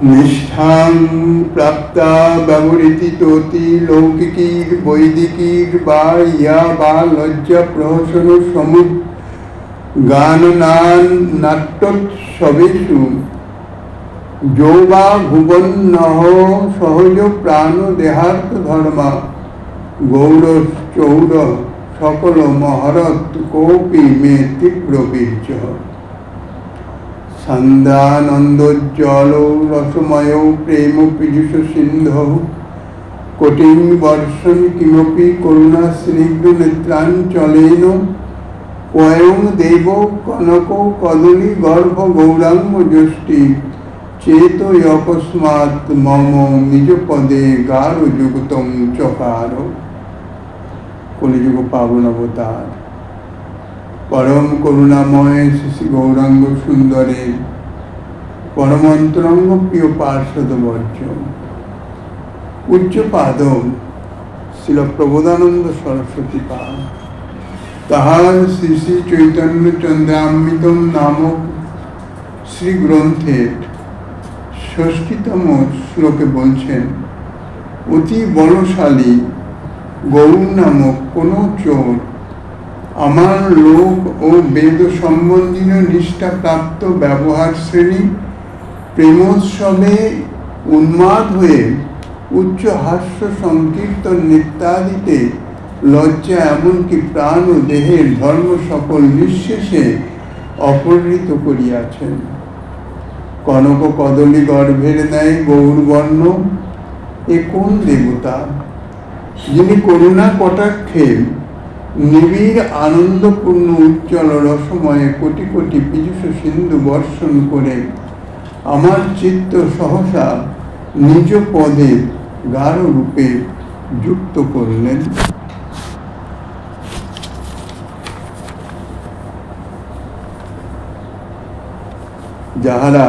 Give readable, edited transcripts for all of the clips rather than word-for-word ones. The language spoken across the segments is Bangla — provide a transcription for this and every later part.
নিষ্ঠাং প্রাপ্তা ব্যবহৃতি তোতি লৌকিকীর বৈদিকীর বা ইয়া বা লজ্জা প্রহসন সমুদ গান নাট্যোৎসবেষু যো বা ভুবন্নঃ সহজ প্রাণ দেহার্থ ধর্মা গৌরচৌর সকল মহরত কোপি মে তীব্র বীর্য সন্ধ্যানন্দোজ্জ্বল রসময় প্রেম পীযুষ সিন্ধৌ কোটিং বর্ষণ কিমপি করুণা স্নিগ্ধ নেত্রাঞ্চলেন পয়ং দেব কনক কদলী গর্ভ গৌরাঙ্গ যষ্টি চেতয় অকস্মাৎ মম নিজ পদে গাঢ় যুগতং চকার। কলিযুগ পাবন অবতার পরম করুণাময় শ্রী গৌরাঙ্গ সুন্দরের পরম অন্তরঙ্গ প্রিয় পার্ষদ বর্জ উচ্চ পাদ শ্রীল প্রবোধানন্দ সরস্বতী পাদ তাহার শ্রী শ্রী চৈতন্য চন্দ্রামৃতম নামক শ্রী গ্রন্থের ৬০তম শ্লোকে বলছেন, অতি বলশালী গৌর নামক কোন চোর আমার লোক ও বেদ সম্বন্ধীয় নিষ্ঠাপ্রাপ্ত ব্যবহার শ্রেণী প্রেমোৎসবে উন্মাদ হয়ে উচ্চ হাস্য সংকীর্তন নিত্যাদিতে লজ্জা এমনকি প্রাণ ও দেহের ধর্ম সকল নিঃশেষে অপহৃত করিয়াছেন। কনক কদলী গর্ভের ন্যায় গৌরবর্ণ এ কোন দেবতা, যিনি করুণা কটাক্ষে নিবিড় আনন্দপূর্ণ উজ্জ্বল রসময়ে কোটি কোটি পীযুষ সিন্ধু বর্ষণ করে আমার চিত্ত সহসা নিজ পদে গাঢ় রূপে যুক্ত করলেন। যাহারা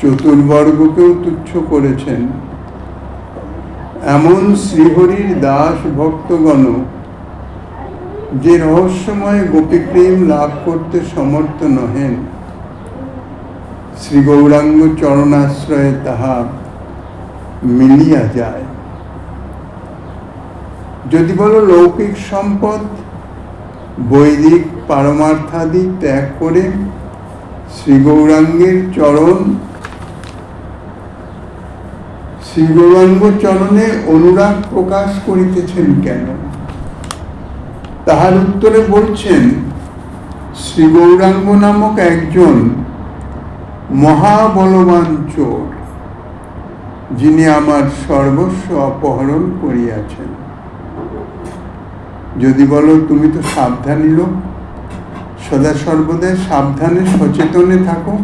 চতুর্বর্গকেও তুচ্ছ করেছেন এমন শ্রীহরির দাস ভক্তগণ যে রহস্যময় গোপীপ্রেম লাভ করতে সমর্থ নহেন, শ্রী গৌরাঙ্গ চরণাশ্রয়ে তাহা মিলিয়া যায়। যদি বলো লৌকিক সম্পদ বৈদিক পারমার্থাদি ত্যাগ করে শ্রী গৌরাঙ্গের শ্রী গৌরাঙ্গ চরণে অনুরাগ প্রকাশ করিতেছেন কেন? তাহার উত্তরে বলছেন, শ্রী গৌরাঙ্গ নামক একজন মহাবলবান চোর, যিনি আমার সর্বস্ব অপহরণ করিয়াছেন। যদি বলো তুমি তো সাবধানী লোক, সদা সর্বদা সাবধানে সচেতনে থাকো,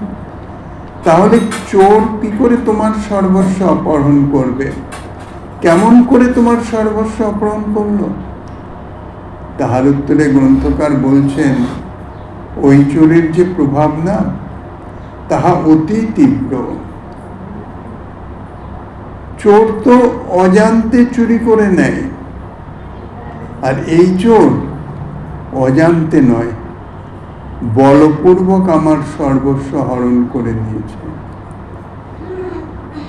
তাহলে চোর কি করে তোমার সর্বস্ব অপহরণ করবে? কেমন করে তোমার সর্বস্ব অপহরণ করলো? তাহার উত্তরে গ্রন্থকার বলছেন, ওই চোরের যে প্রভাব না, তাহা অতি তীব্র। চোর তো অজান্তে চুরি করে নেয়, আর এই চোর অজান্তে নয়, বলপূর্বক আমার সর্বস্ব হরণ করে নিয়েছে।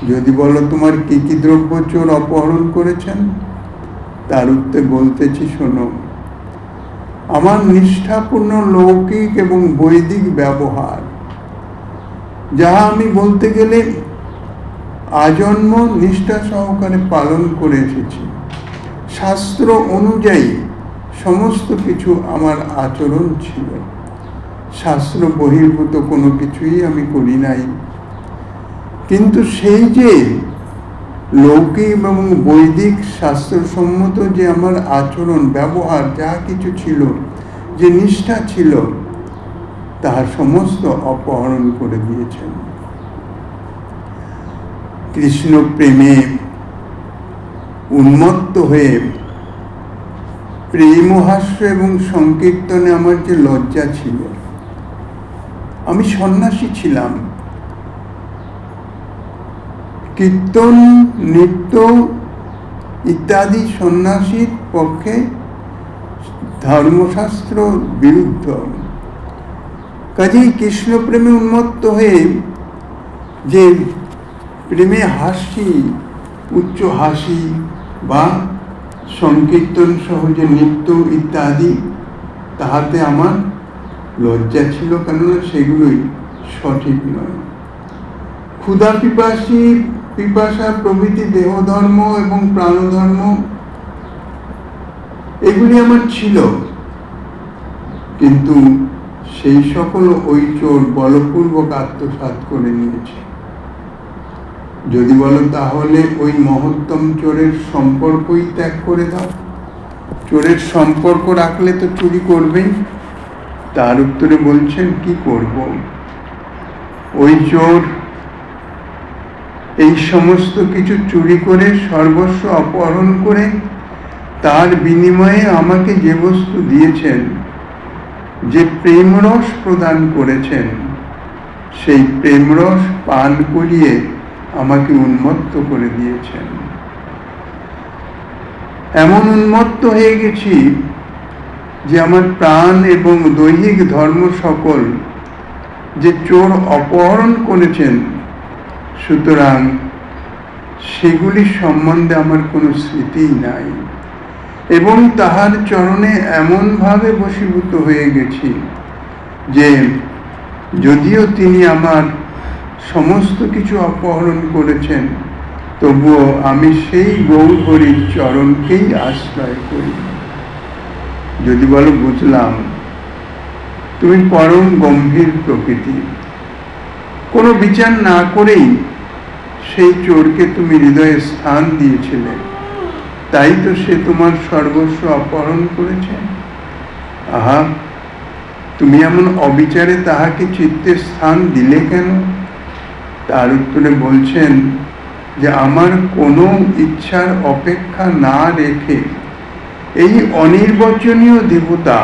যদি বলো তোমার কি কি দ্রব্য চোর অপহরণ করেছেন, তার উত্তরে বলতেছি শোনো। আমার নিষ্ঠাপূর্ণ লৌকিক এবং বৈদিক ব্যবহার, যাহা আমি বলতে গেলে আজন্ম নিষ্ঠা সহকারে পালন করে এসেছি। শাস্ত্র অনুযায়ী সমস্ত কিছু আমার আচরণ ছিল, শাস্ত্র বহির্ভূত কোনো কিছুই আমি করি নাই। কিন্তু সেই যে লৌকিক এবং বৈদিক শাস্ত্রসম্মত যে আমার আচরণ ব্যবহার যা কিছু ছিল, যে নিষ্ঠা ছিল, তাহা সমস্ত অপহরণ করে দিয়েছেন। কৃষ্ণ প্রেমে উন্মত্ত হয়ে প্রেমহাস্য এবং সংকীর্তনে আমার যে লজ্জা ছিল, আমি সন্ন্যাসী ছিলাম, কীর্তন নৃত্য ইত্যাদি সন্ন্যাসীর পক্ষে ধর্মশাস্ত্র বিরুদ্ধ। কাজেই কৃষ্ণ প্রেমে উন্মত্ত হয়ে যে প্রেমে হাসি, উচ্চ হাসি বা সংকীর্তন সহ যে নৃত্য ইত্যাদি, তাহাতে আমার লজ্জা ছিল, কেননা সেগুলোই সঠিক নয়। ক্ষুধা পিপাসা প্রভৃতি দেহধর্ম এবং প্রাণধর্ম এগুলি আমার ছিল, কিন্তু সেই সকল ওই চোর বলপূর্বক আত্মসাৎ করে নিয়েছে। যদি বলো তাহলে ওই মহত্তম চোরের সম্পর্কই ত্যাগ করে দাও। চোরের সম্পর্ক রাখলে তো চুরি করবেই। তার উত্তরে বলছেন, কি করব? ওই চোর এই সমস্ত কিছু চুরি করে, সর্বস্ব অপহরণ করে, তার বিনিময়ে আমাকে যে বস্তু দিয়েছেন, যে প্রেমরস প্রদান করেছেন, সেই প্রেমরস পান করিয়ে আমাকে উন্মত্ত করে দিয়েছেন। এমন উন্মত্ত হয়ে গেছি যে আমার প্রাণ এবং দৈহিক ধর্ম সকল যে চোর অপহরণ করেছেন, সুতরাং সেগুলি সম্বন্ধে আমার কোনো স্মৃতিই নাই, এবং তাহার চরণে এমনভাবে বশীভূত হয়ে গেছি যে যদিও তিনি আমার সমস্ত কিছু অপহরণ করেছেন, তবুও আমি সেই গৌর হরির চরণকেই আশ্রয় করি। যদি বলো বুঝলাম, তুমি পরম গম্ভীর প্রকৃতি, কোনো বিচার না করেই সেই চোরকে তুমি হৃদয়ে স্থান দিয়েছিলে, তাই তো সে তোমার সর্বস্ব অপহরণ করেছে। আহা, তুমি এমন অবিচারে তাহাকে চিত্তে স্থান দিলে কেন? তার উত্তরে বলছেন যে আমার কোনো ইচ্ছার অপেক্ষা না রেখে এই অনির্বচনীয় দেবতা,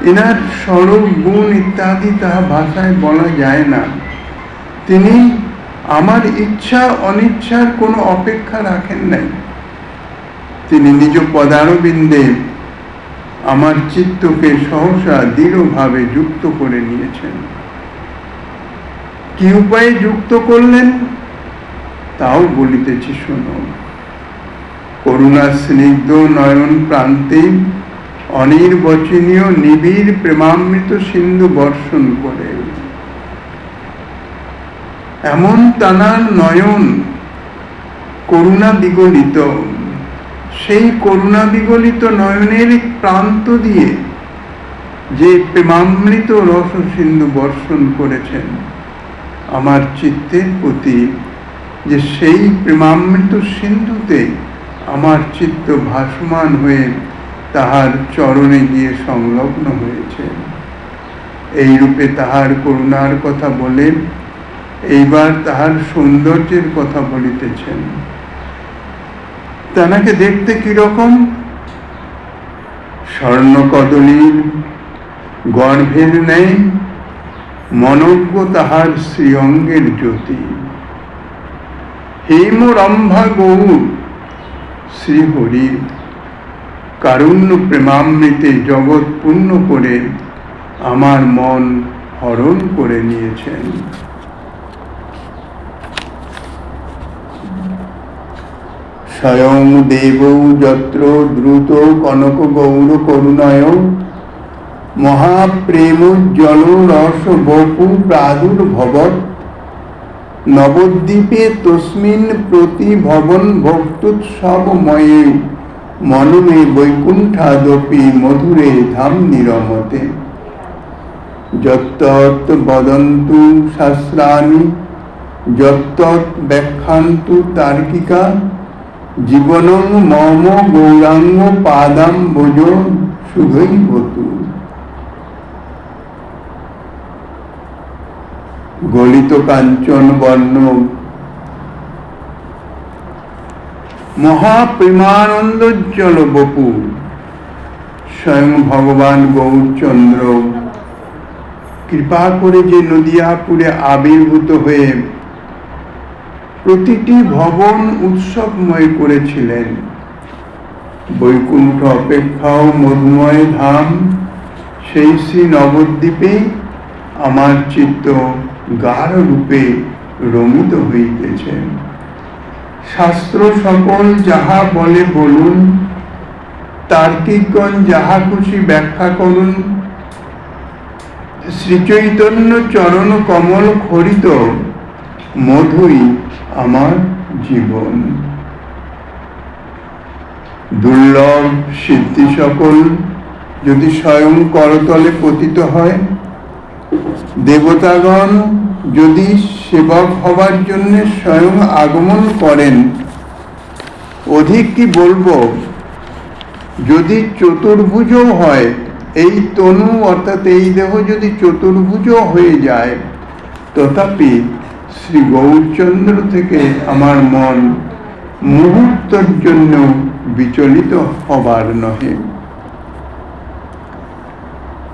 এনার স্বরূপ গুণ ইত্যাদি তাহা ভাষায় বলা যায় না, তিনি আমার ইচ্ছা অনিচ্ছার কোনো অপেক্ষা রাখেন নাই। তিনি নিজ পদারবিন্দে আমার চিত্তকে সহসা দৃঢ়ভাবে যুক্ত করে নিয়েছেন। কি উপায়ে যুক্ত করলেন তাও বলিতেছি, শোনো। করুণা স্নিগ্ধ নয়ন প্রান্তে অনির্বচনীয় নিবিড় প্রেমামৃত সিন্ধু বর্ষণ করে। এমন তানার নয়ন করুণা বিগলিত, সেই করুণা বিগলিত নয়নের প্রান্ত দিয়ে যে প্রেমামৃত রস সিন্ধু বর্ষণ করেছেন আমার চিত্তের প্রতি, যে সেই প্রেমামৃত সিন্ধুতে আমার চিত্ত ভাসমান হয়ে তাহার চরণে গিয়ে সংলগ্ন হয়েছে। এই রূপে তাহার করুণার কথা বলে এইবার তাহার সৌন্দর্যের কথা বলিতেছেন। তাকে দেখতে কিরকম? স্বর্ণ কদলীর গর্ভের ন্যায় মনজ্ঞ তাহার শ্রীঅঙ্গের জ্যোতি। হেমরম্ভা গৌর শ্রীহরি কারুণ্য প্রেমামৃতে জগৎ পূর্ণ করে আমার মন হরণ করে নিয়েছেন। স্বয়ং দেব যত্র দ্রুত কনক গৌর করুণায় মহাপ্রেমোজ্জ্বল রস বপু প্রাদুর্ভবৎ নবদ্বীপে তস্মিন প্রতি ভবন ভক্তোৎসবময়ে মনমে বৈকুণ্ঠাদপি মধুরে ধাম নিরমতে। যত্তৎ বদন্তু শাস্ত্রাণি যত্তৎ ব্যাখ্যান্তু তার্কিকা জীবনং মম গৌরাঙ্গ পাদাম্বুজ শুধৈবতু। গলিত কাঞ্চন বর্ণ মহাপ্রেমানন্দোজ্জ্বল বপু স্বয়ং ভগবান গৌরচন্দ্র কৃপা করে যে নদিয়াপুরে আবির্ভূত হয়ে প্রতিটি ভবন উৎসবময় করেছিলেন, বৈকুণ্ঠ অপেক্ষাও মধুময় ধাম সেই শ্রী নবদ্বীপে আমার চিত্ত গাঢ় রূপে রমিত হইতেছেন। শাস্ত্র সকল যাহা বলে বলুন, তার্কিকগণ যাহা খুশি ব্যাখ্যা করুন, শ্রীচৈতন্য চরণ কমল খরিত মধুই আমার জীবন। দুর্লভ সিদ্ধি সকল যদি স্বয়ং করতলে পতিত হয়, দেবতাগণ যদি সেবক হবার জন্য স্বয়ং আগমন করেন, অধিক কি বলবো, যদি চতুর্ভুজও হয়, এই তনু অর্থাৎ এই দেহ যদি চতুর্ভুজও হয়ে যায়, তথাপি শ্রী গৌরচন্দ্র থেকে আমার মন মুহূর্তের জন্য বিচলিত হবার নহে।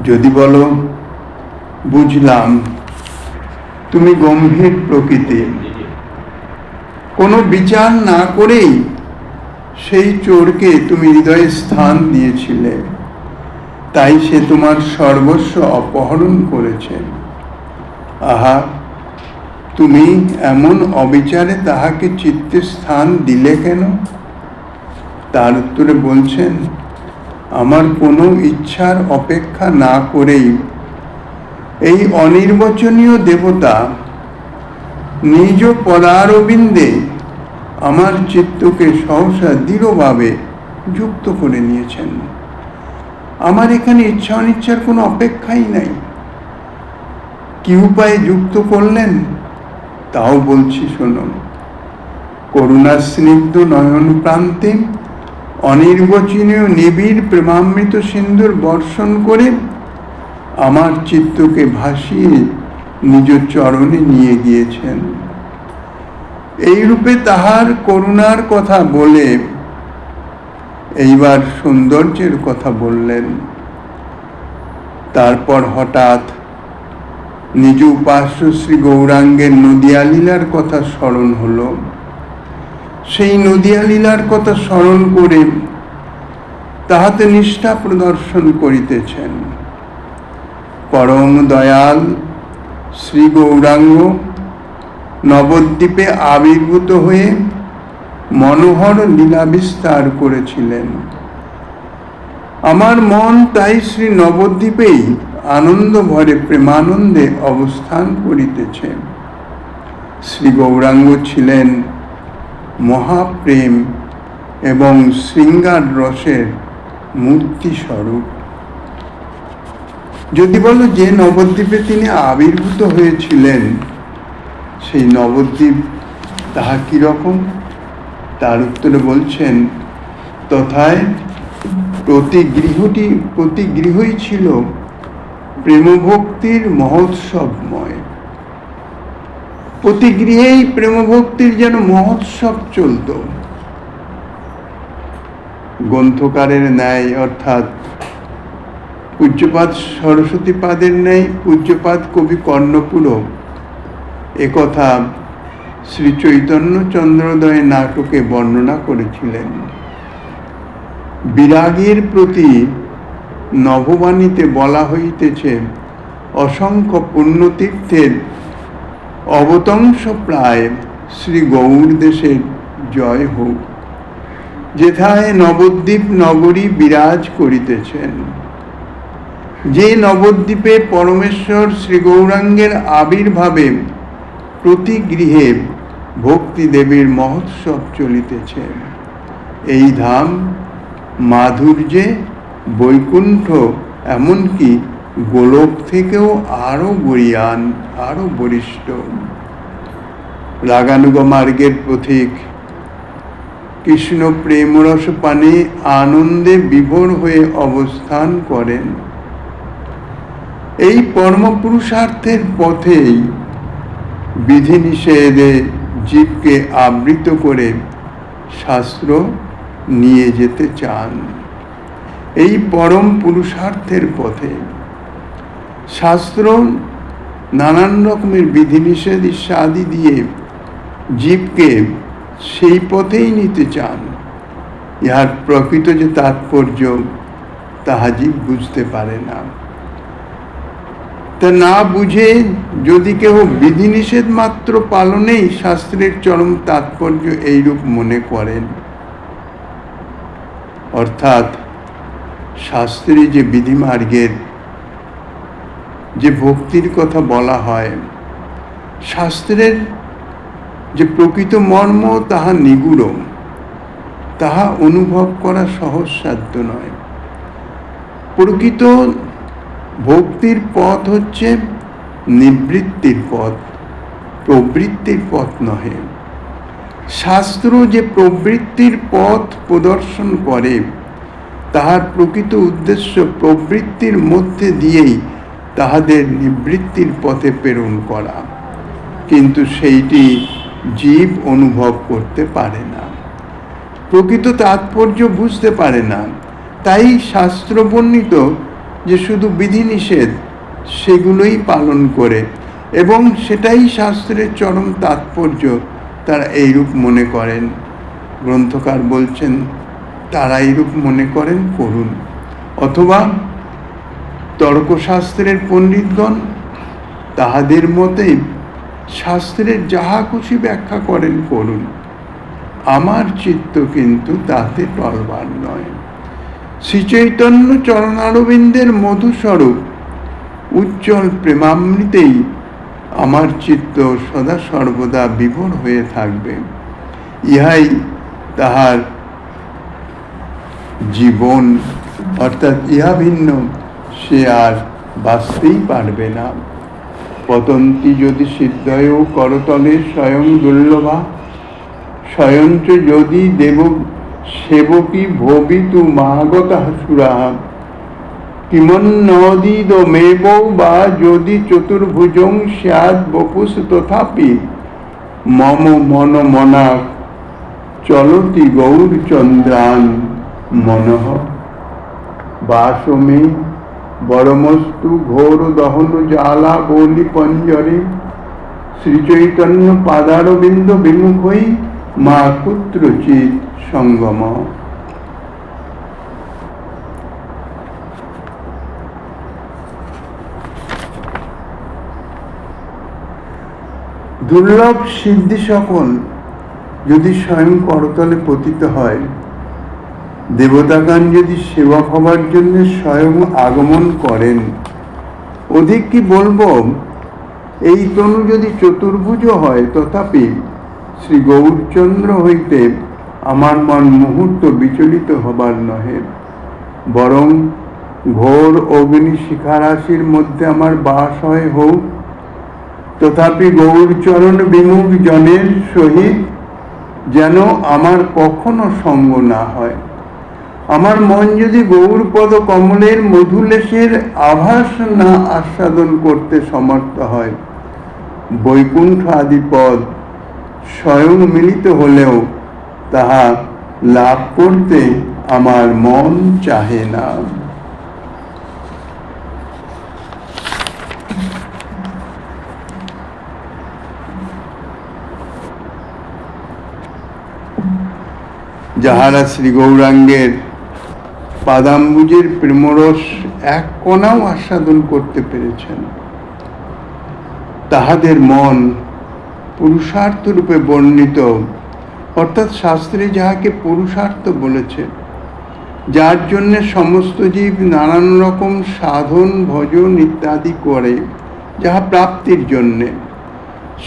যদি বলো, বুঝলাম তুমি গম্ভীর প্রকৃতি, কোনো বিচার না করেই সেই চোরকে তুমি হৃদয়ে স্থান দিয়েছিলে, তাই সে তোমার সর্বস্ব অপহরণ করেছে। আহা, তুমি এমন অবিচারে তাহাকে চিত্তে স্থান দিলে কেন? তার উত্তরে বলছেন, আমার কোনো ইচ্ছার অপেক্ষা না করেই এই অনির্বচনীয় দেবতা নিজ পদারবিন্দে আমার চিত্তকে সহসা দৃঢ়ভাবে যুক্ত করে নিয়েছেন। আমার এখানে ইচ্ছা অনিচ্ছার কোনো অপেক্ষাই নাই। কি উপায়ে যুক্ত করলেন তাও বলছি শোনো। করুণা স্নিগ্ধ নয়ন প্রান্তে অনির্বচনীয় নিবিড় প্রেমামৃত সিন্ধুর বর্ষণ করে আমার চিত্তকে ভাসিয়ে নিজ চরণে নিয়ে গিয়েছেন। এই রূপে তাহার করুণার কথা বলে এইবার সৌন্দর্যের কথা বললেন। তারপর হঠাৎ নিজ উপাস্য শ্রী গৌরাঙ্গের নদিয়া লীলার কথা স্মরণ হল। সেই নদিয়া লীলার কথা স্মরণ করে তাহাতে নিষ্ঠা প্রদর্শন করিতেছেন। পরম দয়াল শ্রী গৌরাঙ্গ নবদ্বীপে আবির্ভূত হয়ে মনোহর লীলা বিস্তার করেছিলেন। আমার মন তাই শ্রী নবদ্বীপেই আনন্দ ভরে প্রেমানন্দে অবস্থান করিতেছে। শ্রী গৌরাঙ্গ ছিলেন মহাপ্রেম এবং শৃঙ্গার রসের মূর্তি স্বরূপ। যদি বলো যে নবদ্বীপে তিনি আবির্ভূত হয়েছিলেন, সেই নবদ্বীপ তাহা কিরকম, তার উত্তরে বলছেন, তথায় প্রতি গৃহই ছিল প্রেমভক্তির মহোৎসবময়। প্রতি গৃহেই প্রেমভক্তির যেন মহোৎসব চলত। গ্রন্থকারের ন্যায়, অর্থাৎ পূজ্যপাদ সরস্বতীপাদের ন্যায় পূজ্যপাদ কবি কর্ণপুরও একথা শ্রী চৈতন্য চন্দ্রোদয় নাটকে বর্ণনা করেছিলেন। বিরাগের প্রতি নববাণীতে বলা হইতেছে, অসংখ্য পুণ্যতীর্থের অবতংশ প্রায় শ্রী গৌর দেশের জয় হোক, যেথায় নবদ্বীপ নগরী বিরাজ করিতেছেন। যে নবদ্বীপে পরমেশ্বর শ্রী গৌরাঙ্গের আবির্ভাবে প্রতি গৃহে ভক্তি দেবীর মহোৎসব চলিতেছে, এই ধাম মাধুর্যে বৈকুণ্ঠ, এমনকি গোলক থেকেও আরো বরিয়ান, আরো বরিষ্ঠ। রাগানুগ মার্গের পথিক কৃষ্ণ প্রেমরস পানে আনন্দে বিভোর হয়ে অবস্থান করেন। এই পরমপুরুষার্থের পথেই বিধিনিষেধে জীবকে আবৃত করে শাস্ত্র নিয়ে যেতে চান। এই পরম পুরুষার্থের পথে শাস্ত্র নানান রকমের বিধিনিষেধ ইত্যাদি দিয়ে জীবকে সেই পথেই নিতে চান। ইহার প্রকৃত যে তাৎপর্য তাহা জীব বুঝতে পারে না। তা না বুঝে যদি কেহ বিধিনিষেধ মাত্র পালনেই শাস্ত্রের চরম তাৎপর্য এইরূপ মনে করেন, অর্থাৎ শাস্ত্রে যে বিধিমার্গের যে ভক্তির কথা বলা হয়, শাস্ত্রের যে প্রকৃত মর্ম তাহা নিগূঢ়, তাহা অনুভব করা সহজসাধ্য নয়। প্রকৃত ভক্তির পথ হচ্ছে নিবৃত্তির পথ, প্রবৃত্তির পথ নহে। শাস্ত্র যে প্রবৃত্তির পথ প্রদর্শন করে, তাহার প্রকৃত উদ্দেশ্য প্রবৃত্তির মধ্যে দিয়েই তাহাদের নিবৃত্তির পথে প্রেরণ করা, কিন্তু সেইটি জীব অনুভব করতে পারে না, প্রকৃত তাৎপর্য বুঝতে পারে না। তাই শাস্ত্র বর্ণিত যে শুধু বিধিনিষেধ সেগুলোই পালন করে এবং সেটাই শাস্ত্রের চরম তাৎপর্য, তারা এইরূপ মনে করেন। গ্রন্থকার বলছেন তারা এইরূপ মনে করেন করুন, অথবা তর্কশাস্ত্রের পণ্ডিতগণ তাহাদের মতে শাস্ত্রের যাহা খুশি ব্যাখ্যা করেন করুন, আমার চিত্ত কিন্তু তাতে টলবার নয়। শ্রীচৈতন্য চরণারবিন্দের মধুস্বরূপ উজ্জ্বল প্রেমামৃতেই আমার চিত্ত সদা সর্বদা বিভোর হয়ে থাকবে। ইহাই তাহার জীবন, অর্থাৎ ইহা ভিন্ন সে আর বাঁচতেই পারবে না। পতন্তি যদি সিদ্ধয় করতলে স্বয়ং দুর্লভা, স্বয়ঞ্চ যদি দেব সেবকী ভবিতু মাগতা সুরা, কিমন্নদিদমেব বা যদি চতুর্ভুজং স্যাৎ বপুষ তথাপি মম মন মনা চলতি গৌরচন্দ্রান মনঃ বাসমে বরমস্তু ঘোর দহন জ্বালা বলি পঞ্জরে, শ্রীচৈতন্য পাদারবিন্দ বিমুখই মা কুত্রচিৎ সঙ্গম। দুর্লভ সিদ্ধি সকল যদি স্বয়ং করতলে পতিত হয়, দেবতাগণ যদি সেবক হবার জন্য স্বয়ং আগমন করেন, অধিক কি বলবো, এই তনু যদি চতুর্ভুজ হয়, তথাপি শ্রী গৌরচন্দ্র হইতে আমার মন মুহূর্ত বিচলিত হবার নহে, বরং ঘোর অগ্নি শিখারাশির মধ্যে আমার বাস হয় হোক, তথাপি গৌরচরণ বিমুখ জনের সহিত যেন আমার কখনো সঙ্গ না হয়। আমার মন যদি গৌরপদ কমলের মধুলেশের আভাস না আস্বাদন করতে সমর্থ হয়, বৈকুণ্ঠ আদি পদ স্বয়ং মিলিত হলেও তাহা লাভ করতে আমার মন চাহে না। যাহারা শ্রী গৌরাঙ্গের পাদাম্বুজের প্রেমরস এক কণাও আস্বাদন করতে পেরেছেন, তাহাদের মন পুরুষার্থ রূপে বর্ণিত, অর্থাৎ শাস্ত্রে যাহাকে পুরুষার্থ বলেছে, যার জন্য সমস্ত জীব নানান রকম সাধন ভজন ইত্যাদি করে, যাহা প্রাপ্তির জন্যে,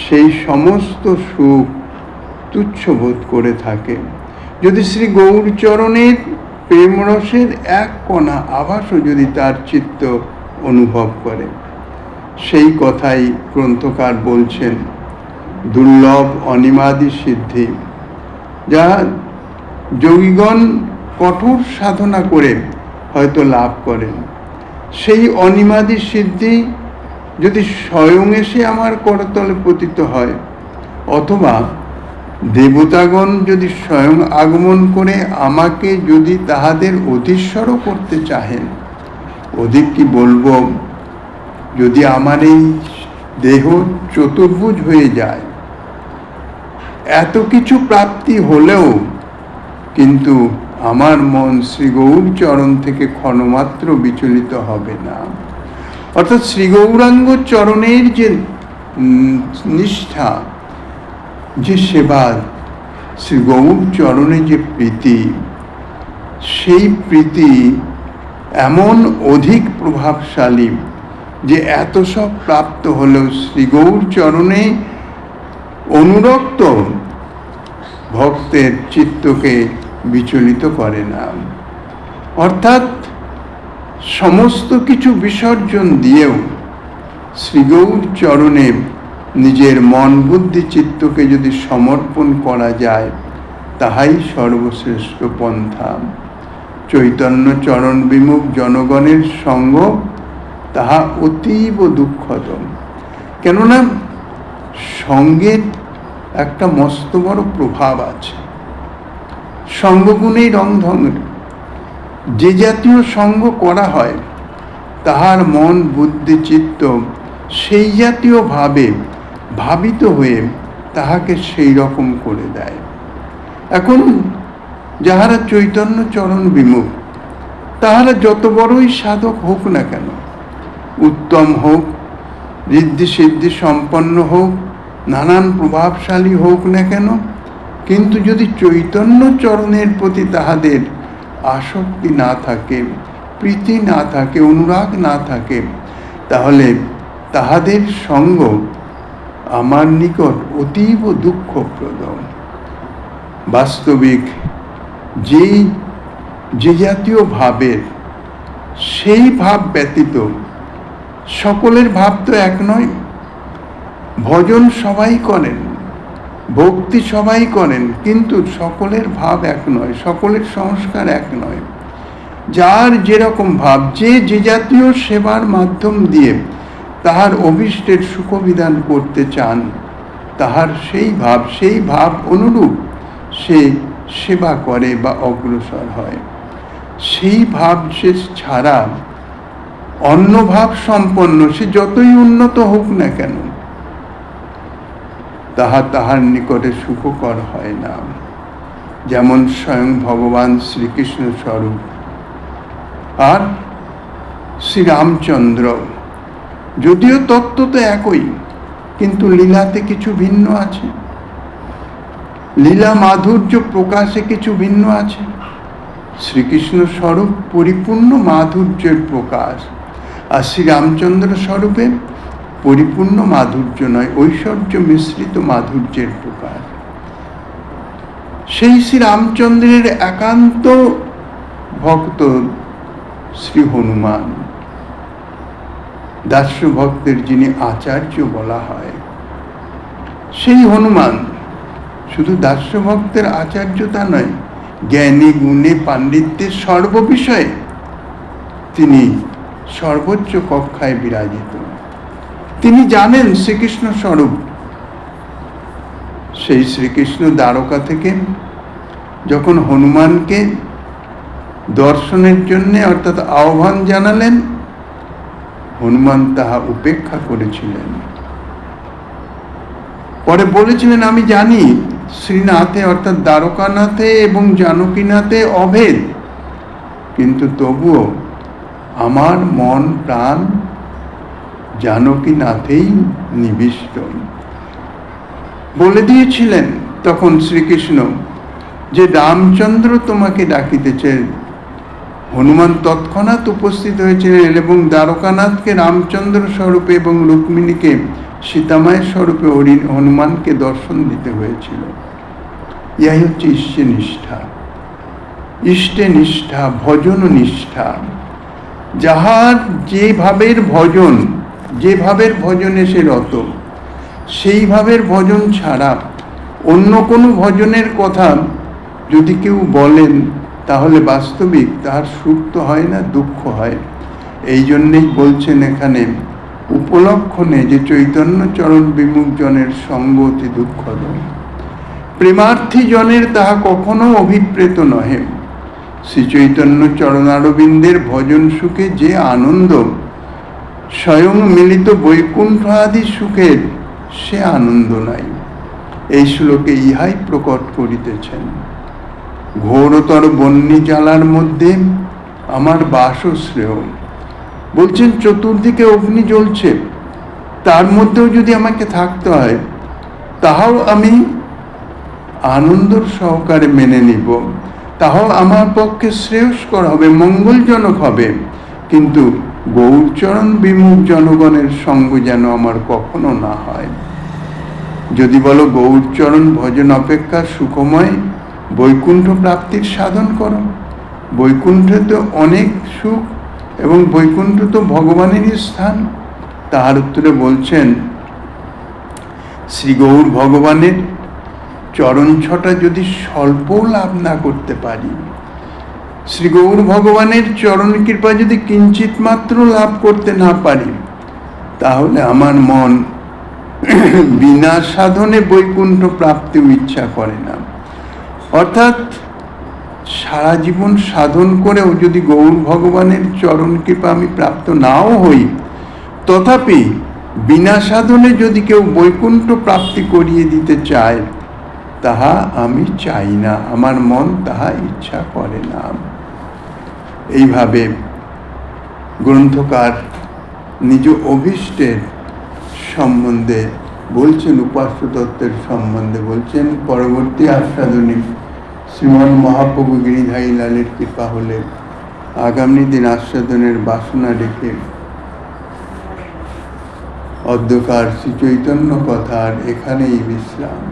সেই সমস্ত সুখ তুচ্ছ বোধ করে থাকে। যদি শ্রী গৌরচরণের প্রেমরসের এক কণা আভাসও যদি তার চিত্ত অনুভব করে, সেই কথাই গ্রন্থকার বলছেন দুর্লভ অনিমাদি সিদ্ধি, যা যোগীগণ কঠোর সাধনা করে হয়তো লাভ করেন, সেই অনিমাদি সিদ্ধি যদি স্বয়ং এসে আমার করতলে পতিত হয়, অথবা দেবতাগণ যদি স্বয়ং আগমন করে আমাকে যদি তাহাদের অধীশ্বরও করতে চাহেন, অধিক কি বলবো, যদি আমার এই দেহ চতুর্ভুজ হয়ে যায়, এত কিছু প্রাপ্তি হলেও কিন্তু আমার মন শ্রী গৌরচরণ থেকে ক্ষণমাত্র বিচলিত হবে না। অর্থাৎ শ্রী গৌরাঙ্গ চরণের যে নিষ্ঠা, যে সেবা, শ্রী গৌর চরণে যে প্রীতি, সেই প্রীতি এমন অধিক প্রভাবশালী যে এত সব প্রাপ্ত হলেও শ্রী গৌর চরণে অনুরক্ত ভক্তের চিত্তকে বিচলিত করে না। অর্থাৎ সমস্ত কিছু বিসর্জন দিয়েও শ্রী গৌর চরণে নিজের মন বুদ্ধি চিত্তকে যদি সমর্পণ করা যায়, তাহাই সর্বশ্রেষ্ঠ পন্থা। চৈতন্য চরণ বিমুখ জনগণের সঙ্গ তাহা অতীব দুঃখদ। কেননা সঙ্গের একটা মস্ত বড় প্রভাব আছে। সঙ্গগুণেই রংধঙ্গের। যে জাতীয় সঙ্গ করা হয়, তাহার মন বুদ্ধি চিত্ত সেই জাতীয় ভাবে ভাবিত হয়ে তাহাকে সেই রকম করে দেয়। এখন যাহারা চৈতন্য চরণ বিমুখ, তাহারা যত বড়ই সাধক হোক না কেন, উত্তম হোক, ঋদ্ধি সিদ্ধি সম্পন্ন হোক, নানান প্রভাবশালী হোক না কেন, কিন্তু যদি চৈতন্য চরণের প্রতি তাহাদের আসক্তি না থাকে, প্রীতি না থাকে, অনুরাগ না থাকে, তাহলে তাহাদের সঙ্গ আমার নিকট অতীব দুঃখপ্রদ। বাস্তবিক যে জাতীয় ভাবের, সেই ভাব ব্যতীত সকলের ভাব তো এক নয়। ভজন সবাই করেন, ভক্তি সবাই করেন, কিন্তু সকলের ভাব এক নয়, সকলের সংস্কার এক নয়। যার যেরকম ভাব, যে জাতীয় সেবার মাধ্যম দিয়ে তাহার অভীষ্টের সুখবিধান করতে চান, তাহার সেই ভাব অনুরূপ সে সেবা করে বা অগ্রসর হয়। সেই ভাব সে ছাড়া অন্য ভাব সম্পন্ন সে যতই উন্নত হোক না কেন, তাহার নিকটে সুখকর হয় না। যেমন স্বয়ং ভগবান শ্রীকৃষ্ণ স্বরূপ আর শ্রীরামচন্দ্র, যদিও তত্ত্ব তো একই, কিন্তু লীলাতে কিছু ভিন্ন আছে, লীলা মাধুর্য প্রকাশে কিছু ভিন্ন আছে। শ্রীকৃষ্ণ স্বরূপ পরিপূর্ণ মাধুর্যের প্রকাশ, আর শ্রীরামচন্দ্র স্বরূপে পরিপূর্ণ মাধুর্য নয়, ঐশ্বর্য মিশ্রিত মাধুর্যের প্রকাশ। সেই শ্রীরামচন্দ্রের একান্ত ভক্ত শ্রী হনুমান, দাস্য ভক্তের যিনি আচার্য বলা হয়, সেই হনুমান শুধু দাস্য ভক্তের আচার্য তা নয়, জ্ঞানী গুণে পাণ্ডিত্যের সর্ববিষয়ে তিনি সর্বোচ্চ কক্ষায় বিরাজিত। তিনি জানেন শ্রীকৃষ্ণ স্বরূপ। সেই শ্রীকৃষ্ণ দ্বারকা থেকে যখন হনুমানকে দর্শনের জন্য অর্থাৎ আহ্বান জানালেন, হনুমান তাহা উপেক্ষা করেছিলেন। পরে বলেছিলেন, আমি জানি শ্রীনাথে অর্থাৎ দ্বারকানাথে এবং জানকীনাথে অভেদ, কিন্তু তবুও আমার মন প্রাণ জানকীনাথেই নিবিষ্ট। বলে দিয়েছিলেন তখন শ্রীকৃষ্ণ যে রামচন্দ্র তোমাকে ডাকিতেছে। হনুমান তৎক্ষণাৎ উপস্থিত হয়েছিলেন এবং দ্বারকানাথকে রামচন্দ্র স্বরূপে এবং রুক্মিণীকে সীতামায়ের স্বরূপে হনুমানকে দর্শন দিতে হয়েছিল। ইহাই হচ্ছে ইষ্টে নিষ্ঠা, ইষ্টে নিষ্ঠা, ভজন নিষ্ঠা। যাহার যে ভাবের ভজন, যে ভাবের ভজনে সে রত, সেই ভাবের ভজন ছাড়া অন্য কোনো ভজনের কথা যদি কেউ বলেন, তাহলে বাস্তবিক তাহার সুখ তো হয় না, দুঃখ হয়। এই জন্যেই বলছেন এখানে উপলক্ষণে যে চৈতন্য চরণ বিমুখ জনের সঙ্গ অতি দুঃখদ। প্রেমার্থী জনের তাহা কখনো অভিপ্রেত নহে। শ্রী চৈতন্য চরণারবিন্দের ভজন সুখে যে আনন্দ, স্বয়ং মিলিত বৈকুণ্ঠ আদি সুখের সে আনন্দ নাই। এই শ্লোকে ইহাই প্রকট করিতেছেন। ঘোরতর বন্যী জ্বালার মধ্যে আমার বাস শ্রেয়। বলছেন চতুর্দিকে অগ্নি জ্বলছে, তার মধ্যেও যদি আমাকে থাকতে হয় তাহাও আমি আনন্দর সহকারে মেনে নিব, তাহাও আমার পক্ষে শ্রেয়স্কর হবে, মঙ্গলজনক হবে। কিন্তু গৌরচরণ বিমুখ জনগণের সঙ্গ যেন আমার কখনো না হয়। যদি বলো গৌরচরণ ভজন অপেক্ষা সুখময় বৈকুণ্ঠ প্রাপ্তির সাধন করো, বৈকুণ্ঠে তো অনেক সুখ এবং বৈকুণ্ঠ তো ভগবানেরই স্থান। তাহার উত্তরে বলছেন, শ্রী গৌর ভগবানের চরণ ছটা যদি স্বল্পও লাভ না করতে পারি, শ্রী গৌর ভগবানের চরণ কৃপা যদি কিঞ্চিত মাত্র লাভ করতে না পারি, তাহলে আমার মন বিনা সাধনে বৈকুণ্ঠ প্রাপ্তিও ইচ্ছা করে না। অর্থাৎ সারা জীবন সাধন করেও যদি গৌর ভগবানের চরণ কৃপা আমি প্রাপ্ত নাও হই, তথাপি বিনা সাধনে যদি কেউ বৈকুণ্ঠ প্রাপ্তি করিয়ে দিতে চায়, তাহা আমি চাই না, আমার মন তাহা ইচ্ছা করে না। এইভাবে গ্রন্থকার নিজ অভীষ্টের সম্বন্ধে বলছেন, উপাস্য তত্ত্বের সম্বন্ধে বলছেন। পরবর্তী আস্বাদনী শ্রীমন মহাপ্রভু গিরিধারী লালের কৃপা হলে আগামী দিন আস্বাদনের বাসনা রেখে অধ্যকার শ্রী চৈতন্য কথার এখানেই বিশ্রাম।